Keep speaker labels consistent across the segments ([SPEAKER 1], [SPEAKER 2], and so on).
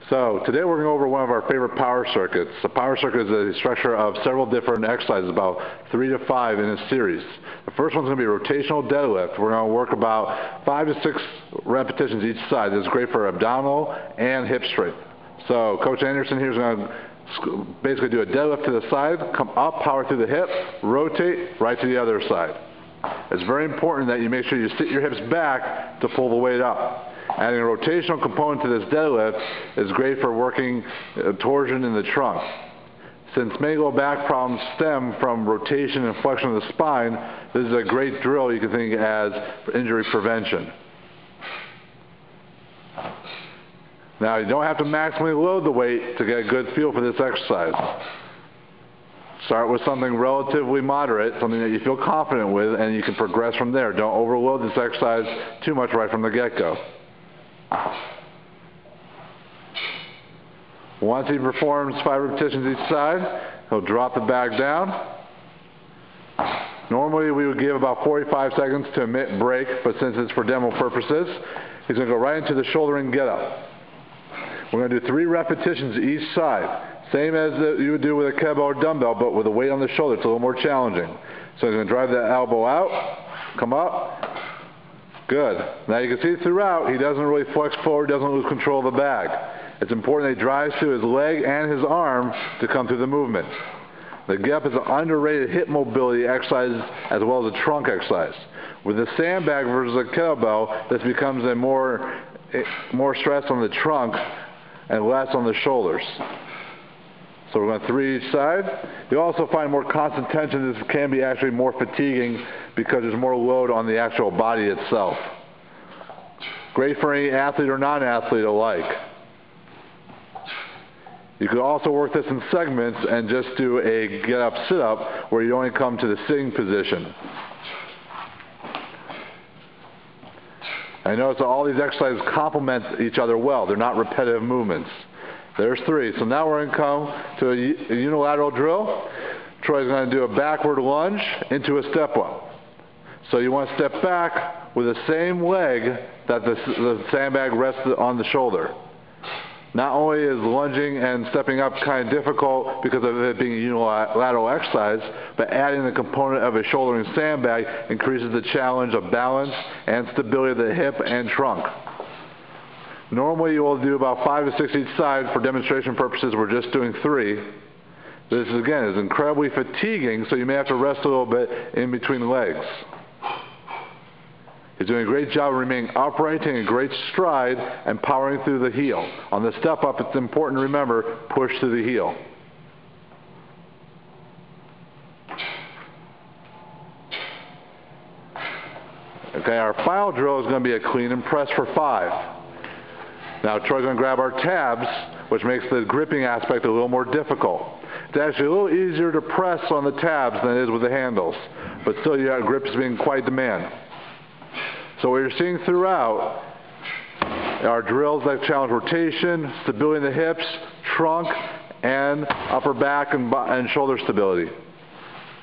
[SPEAKER 1] So today we're going to go over one of our favorite power circuits. The power circuit is a structure of several different exercises, about 3 to 5 in a series. The first one's going to be rotational deadlift. We're going to work about 5 to 6 repetitions each side. This is great for abdominal and hip strength. So Coach Anderson here is going to basically do a deadlift to the side, come up, power through the hip, rotate right to the other side. It's very important that you make sure you sit your hips back to pull the weight up. Adding a rotational component to this deadlift is great for working torsion in the trunk. Since many low back problems stem from rotation and flexion of the spine, this is a great drill you can think as injury prevention. Now, you don't have to maximally load the weight to get a good feel for this exercise. Start with something relatively moderate, something that you feel confident with, and you can progress from there. Don't overload this exercise too much right from the get-go. Once he performs 5 repetitions each side, he'll drop the bag down. Normally we would give about 45 seconds to emit break, but since it's for demo purposes, he's going to go right into the shouldering get-up. We're going to do 3 repetitions each side. Same as you would do with a kettlebell or dumbbell, but with a weight on the shoulder. It's a little more challenging. So he's going to drive that elbow out, come up. Good. Now you can see throughout, he doesn't really flex forward, doesn't lose control of the bag. It's important that he drives through his leg and his arm to come through the movement. The get-up is an underrated hip mobility exercise as well as a trunk exercise. With the sandbag versus a kettlebell, this becomes a more stress on the trunk and less on the shoulders. So we're going to 3 each side. You'll also find more constant tension. This can be actually more fatiguing because there's more load on the actual body itself. Great for any athlete or non-athlete alike. You could also work this in segments and just do a get-up, sit-up where you only come to the sitting position. I notice that all these exercises complement each other well. They're not repetitive movements. There's 3. So now we're going to come to a unilateral drill. Troy's going to do a backward lunge into a step up. So you want to step back with the same leg that the sandbag rests on the shoulder. Not only is lunging and stepping up kind of difficult because of it being a unilateral exercise, but adding the component of a shouldering sandbag increases the challenge of balance and stability of the hip and trunk. Normally you will do about 5 to 6 each side. For demonstration purposes, we're just doing 3. This, again, is incredibly fatiguing, so you may have to rest a little bit in between legs. He's doing a great job of remaining upright, taking a great stride, and powering through the heel. On the step up, it's important to remember, push to the heel. Okay, our final drill is going to be a clean and press for 5. Now Troy's going to grab our tabs, which makes the gripping aspect a little more difficult. It's actually a little easier to press on the tabs than it is with the handles, but still your grip is being quite demand. So what you're seeing throughout are drills that challenge rotation, stability in the hips, trunk, and upper back and shoulder stability.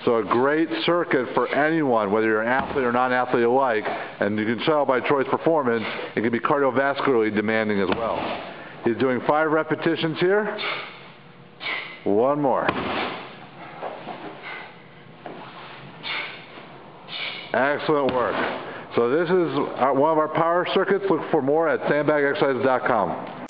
[SPEAKER 1] So a great circuit for anyone, whether you're an athlete or non-athlete alike, and you can tell by Troy's performance, it can be cardiovascularly demanding as well. He's doing 5 repetitions here. 1 more. Excellent work. So this is one of our power circuits. Look for more at sandbagexercises.com.